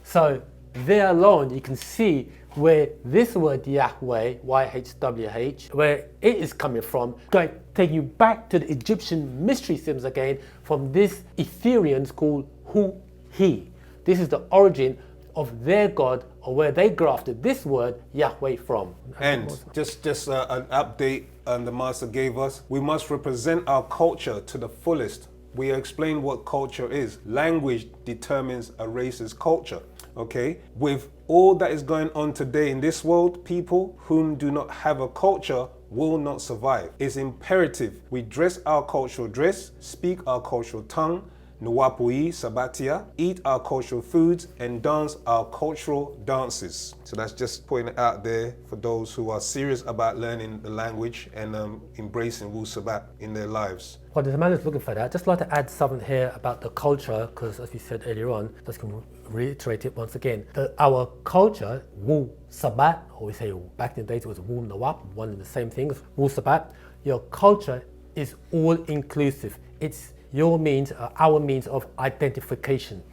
So there alone, you can see where this word Yahweh, Y-H-W-H, where it is coming from, going to take you back to the Egyptian mystery symbols again from this Etherians called Hu-He. This is the origin of their god, or where they grafted this word Yahweh from. And just an update the master gave us. We must represent our culture to the fullest we explained what culture is. Language determines a race's culture, okay? With all that is going on today in this world, people whom do not have a culture will not survive. It's imperative we dress our cultural dress, speak our cultural tongue, Nuwapui, Sabatia, eat our cultural foods, and dance our cultural dances. So that's just putting it out there for those who are serious about learning the language and embracing Wu-Sabat in their lives. While the man is looking for that, I'd just like to add something here about the culture, because as we said earlier on, just can reiterate it once again. Our culture, Wu-Sabat, or we say back in the days it was Wu-Nawab, one and the same thing, Wu-Sabat. Your culture is all inclusive. It's your means, our means of identification.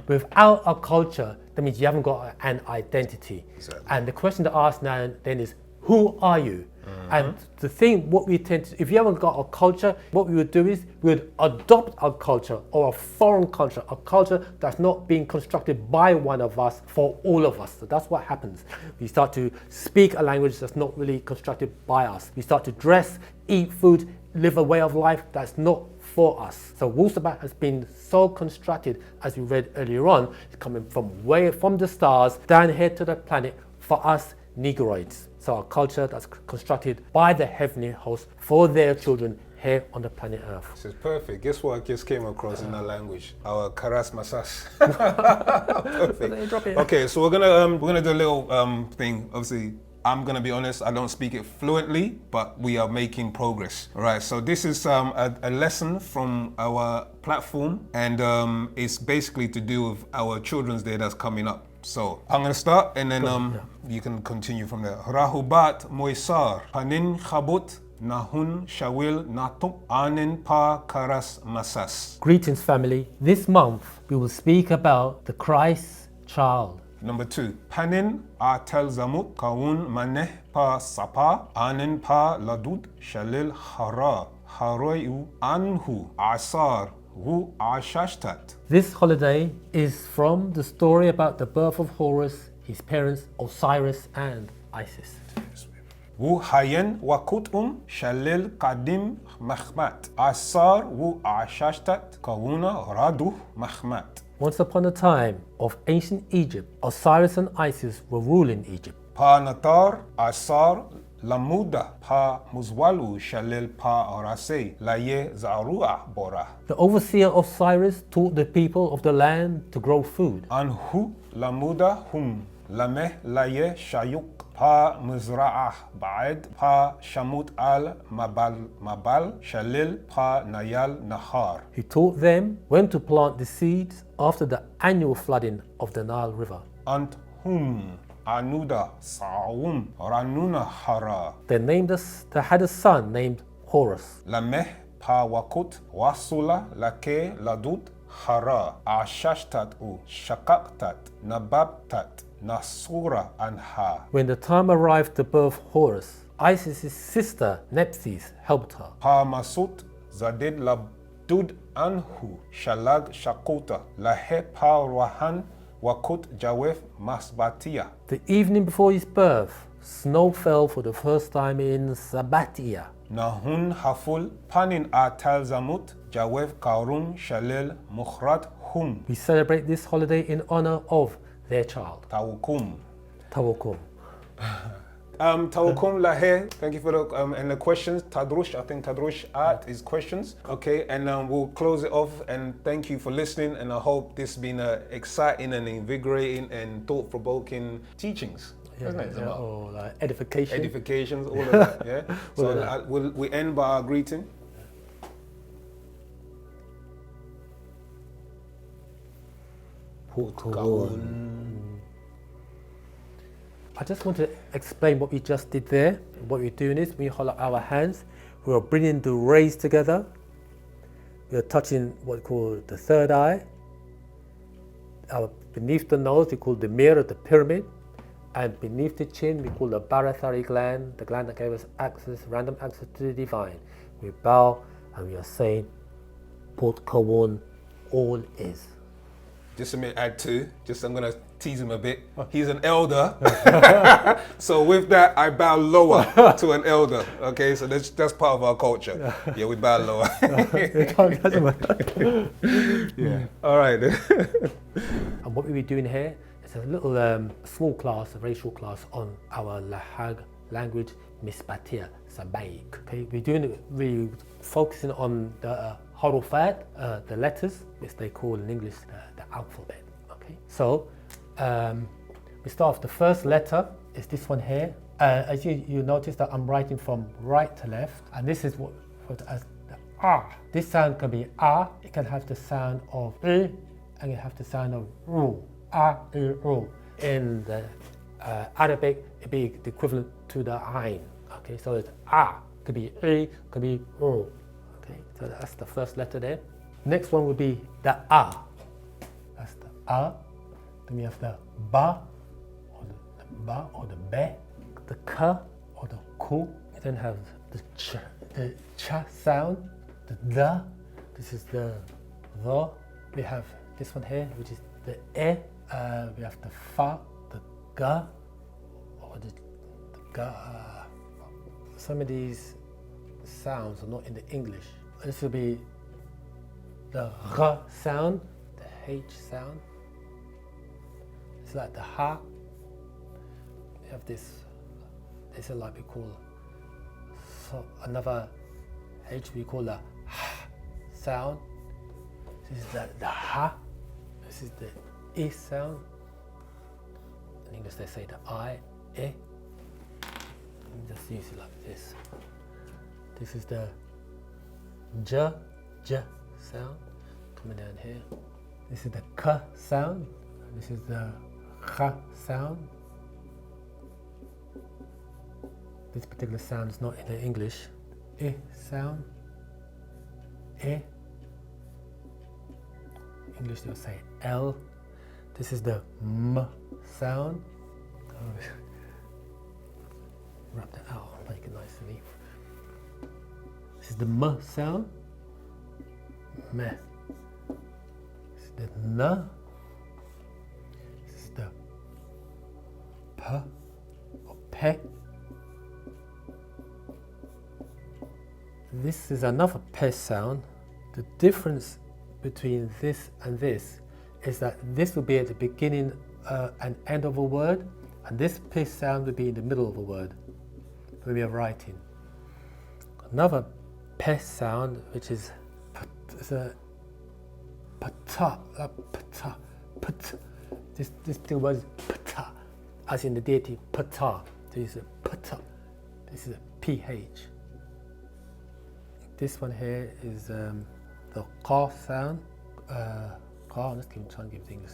Without a culture, that means you haven't got an identity. Exactly. And the question to ask now then is, who are you? And the thing, what we tend to, if you haven't got a culture, what we would do is we would adopt a culture or a foreign culture, a culture that's not being constructed by one of us for all of us. So that's what happens. We start to speak a language that's not really constructed by us. We start to dress, eat food, live a way of life that's not for us. So Wu-Sabat has been so constructed, as we read earlier on, it's coming from way from the stars down here to the planet for us Negroids. So a culture that's constructed by the heavenly host for their children here on the planet Earth. This is perfect. Guess what I just came across in that language? Our Karas Masas. Perfect. Okay, so we're gonna do a little thing. Obviously, I'm gonna be honest, I don't speak it fluently, but we are making progress. All right, so this is a lesson from our platform, and it's basically to do with our Children's Day that's coming up. So I'm gonna start, and then you can continue from there. Rahubat Moisar, Panin Khabut, Nahun Shawil Natuk, Anin Pa Karas Masas. Greetings, family. This month we will speak about the Christ child. Number 2, Panin Atel Zamut, Kawun Maneh Pa Sapa, Anin Pa Ladud, Shalil Hara, Haroyu Anhu, Asar, Wu Ashashtat. This holiday is from the story about the birth of Horus, his parents Osiris and Isis. Wu Hayen Wakutum, Shalil Kadim Mahmat, Asar Wu Ashashtat, Kawuna Radu Mahmat. Once upon a time of ancient Egypt, Osiris and Isis were ruling Egypt. Pa Natar, Asar, Lamuda, Pa Muzwalu, Shalil Pa Arase, Laye Zarua Bora. The overseer Osiris taught the people of the land to grow food. Anhu, Lamuda, Hum, Lameh, Laye Shayuk, Pa Muzra'ah, Ba'ed, Pa Shamut al Mabal, Shalil, Pa Nayal Nahar. He taught them when to plant the seeds after the annual flooding of the Nile River. Ant Hum, Anuda, Sa'um, Ranuna Hara. They had a son named Horus. Lameh, Pa Wakut, Wasula, Lake, Ladut, Hara, Ashashtat u, Shakaktat, Nababtat, Nasura Anha. When the time arrived to birth Horus, Isis' sister Nephthys helped her. Pa Masut, Zadid Labdud Anhu, Shalag Shakuta, Lahe Pa Rahan, Wakut Jawef Masbatia. The evening before his birth, snow fell for the first time in Sabatia. Nahun Haful, Panin Atal Zamut, Jawef Karun Shalil Mukhrat Hum. We celebrate this holiday in honor of their child. Tawukum. Tawakum. Tawakum Lahe, thank you for the and the questions. Tadrush, I think Tadrush at is questions. Okay, and we'll close it off, and thank you for listening, and I hope this has been exciting and invigorating and thought-provoking teachings. Or like edification. Edifications, all of that, yeah? So we end by our greeting. I just want to explain what we just did there. What we're doing is we hold up our hands, we are bringing the rays together, we are touching what we call the third eye, beneath the nose we call the mirror, the pyramid, and beneath the chin we call the barotheric gland, the gland that gave us access, random access to the divine. We bow and we are saying, Port Kawon, all is. Just a minute, add 2. I'm gonna tease him a bit. He's an elder. So with that, I bow lower to an elder. Okay, so that's part of our culture. Yeah, we bow lower. Yeah. All right. And what we'll be doing here is a little small class, a racial class on our Lahag language, Misbatia Sabaik. Okay, we're focusing on the harufat, the letters, which they call in English the alphabet. Okay, so we start off. The first letter is this one here. As you notice that I'm writing from right to left, and this is what as the ah. This sound can be ah. It can have the sound of and it have the sound of ru. Ah, ru. In the Arabic, it'd be the equivalent to the ain. Okay, so it's ah. Could be could be ru. Okay, so that's the first letter there. Next one would be the ah. That's the ah. Then we have the ba, or the be, the ka, or the ku. We then have the cha sound, the da. This is the the. We have this one here, which is the e. We have the fa, the ga, or the ga. Some of these sounds are not in the English. This will be the r sound, the h sound. It's like the ha. We have this is like we call another h we call the h sound. This is the ha. This is the e sound. In English they say the I, e. Just use it like this. This is the j sound coming down here. This is the k sound. This is the kh sound. This particular sound is not in the English. I sound. I. English they'll say L. This is the m sound. Wrap that out, make it nice and neat. This is the m sound. Meh. This is the n. This is the p or pe. This is another pe sound. The difference between this and this is that this will be at the beginning and end of a word, and this p sound will be in the middle of a word when we are writing. Another pe sound, which is a pata, pata, pata. This particular word is pata, as in the deity pata. This is a pata. This is a ph. This one here is the qa sound. Qa, let's try and give the English.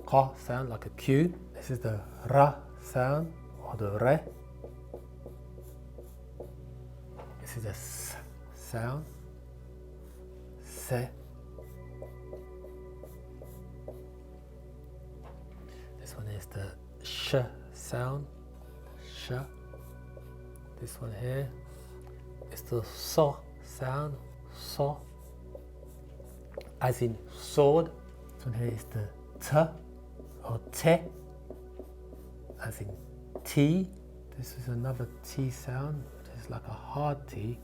Qa sound like a Q. This is the ra sound or the re. This is a s sound. Se. This one is the sh sound. Sh. This one here is the so sound. So. As in sword. This one here is the t or te. As in T. This is another T sound. It's like a hard T.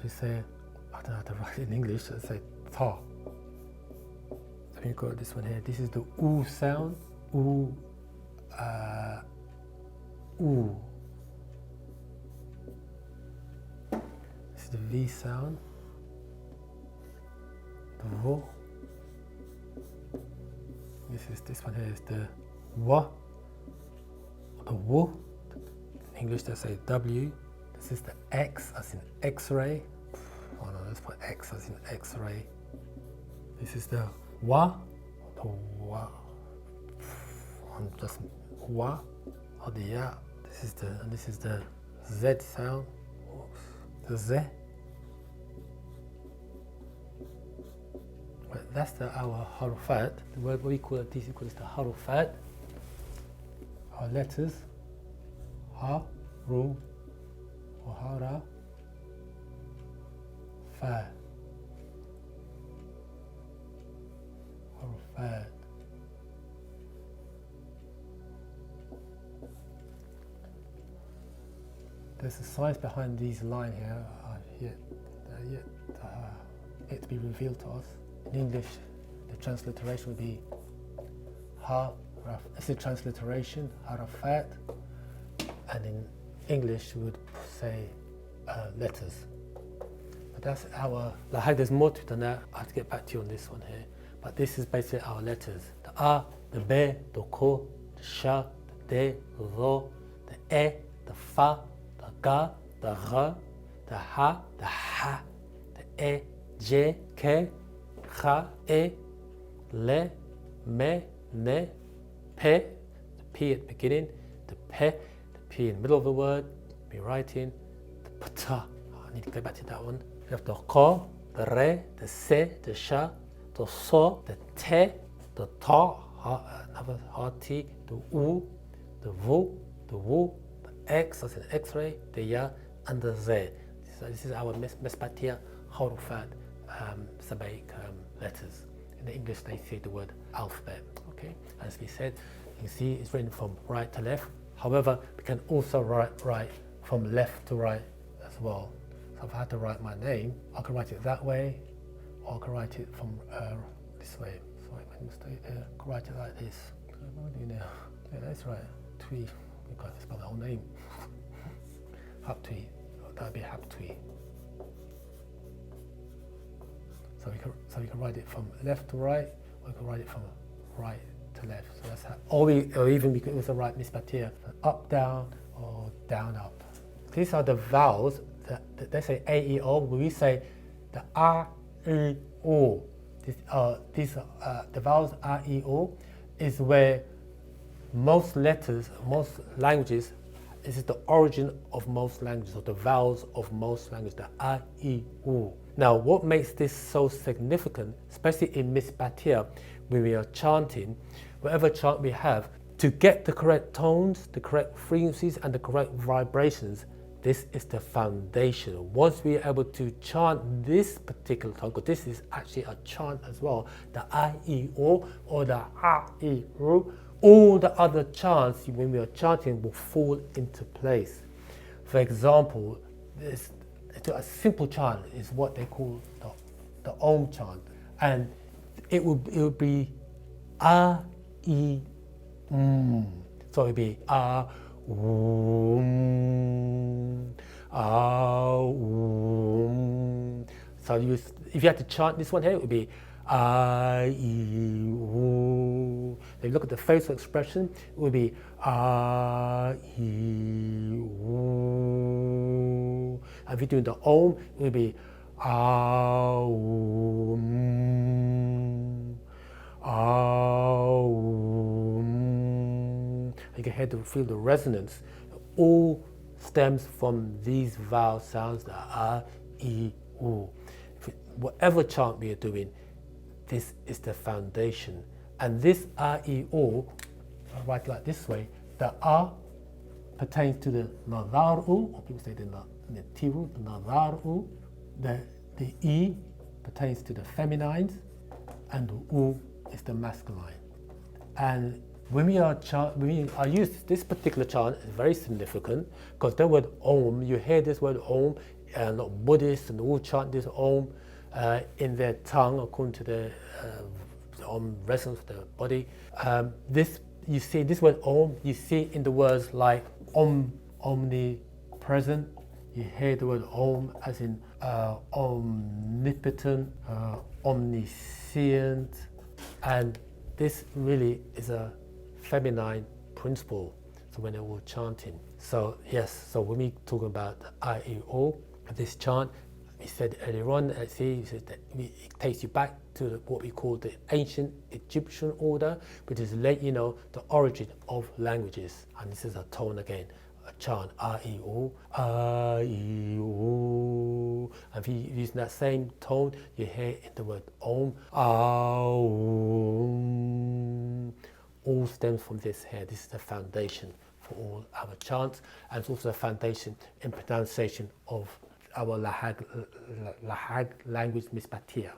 We say, I don't know how to write it in English, so I say ta. So we got this one here. This is the oo sound. Oo. Oo. This is the V sound. The vo. This one here is the wa. The wo. In English they say W. This is the X as in X-ray. Oh no, let's put X as in X-ray. This is the wa. The wa. Just wa or the ya. This is the Z sound. The Z. But that's our harufat. The word we call it, we call this the harufat. Our letters. Ha, ru, or hara, fa. Harufat. There's a science behind these lines here, yet to be revealed to us. In English, the transliteration would be it's a transliteration, harafat, and in English we would say letters. But that's our Lahag. There's more to it than that. I have to get back to you on this one here. But this is basically our letters. The A, the B, the Ko, the Sha, the De, the Ro, the E, the Fa, the Ga, the R, the Ha, the Ha, the E, J, K, Kha, E, Le, Me, Ne, Pe, the P at the beginning, the Pe, the P in the middle of the word, be writing, the Pata. I need to go back to that one. We have the Ko, the Re, the Se, the Sha, the So, the Te, the Ta, another hard T, the U, the Vu, the Wu, the X, that's an X-ray, the Ya, and the Z. So this is our Mespatia Horufat Sabaic letters. In the English, they say the word alphabet. Okay, as we said, you can see it's written from right to left. However, we can also write from left to right as well. So if I had to write my name, I could write it that way, or I could write it from this way. Sorry, I made a mistake there. I could write it like this. What do I do now? Yeah, that's right. Twee. You can't spell the whole name. Haptui. That'd be Haptui. So we can write it from left to right, or we can write it from right to left. So that's how. Or even we could also write Mispatia, up down or down up. These are the vowels that they say A, E, O. When we say the A, E, O, the vowels A, E, O is where most letters, most languages, this is the origin of most languages, or the vowels of most languages, the A, E, O. Now, what makes this so significant, especially in Mispatia, when we are chanting, whatever chant we have, to get the correct tones, the correct frequencies, and the correct vibrations, this is the foundation. Once we are able to chant this particular tone, because this is actually a chant as well, the A, E, O, or the A, E, O, all the other chants when we are chanting will fall into place. For example, a simple chant is what they call the Om chant, and it would be A, E, so it would be A, A, So if you had to chant this one here, it would be A, E, O. If you look at the facial expression, it would be A, E, O. And if you're doing the Om, it would be A, A. You can feel the resonance. It all stems from these vowel sounds, the A, E, O. Whatever chant we are doing, this is the foundation. And this A, E, O, I write like this way, the A pertains to the Nadaru, or people say the Tiru, the Nadaru. The E pertains to the feminines, and the U is the masculine. And when I use this particular chant, it's very significant, because the word Om, you hear this word Om, a lot of Buddhists and all chant this Om in their tongue according to the Om resonance of the body. You see this word Om, you see in the words like omnipresent. You hear the word Om as in omnipotent, omniscient, and this really is a feminine principle. So when we're chanting, so yes, so when we talk about the I, E, O, this chant, we said earlier on, that it takes you back to what we call the ancient Egyptian order, which is let you know the origin of languages. And this is a tone again, a chant, A, E, O, A, E, O. And if you use that same tone, you hear in the word Om, Om. All stems from this here. This is the foundation for all our chants, and it's also a foundation in pronunciation of our Lahag language, Mispatia.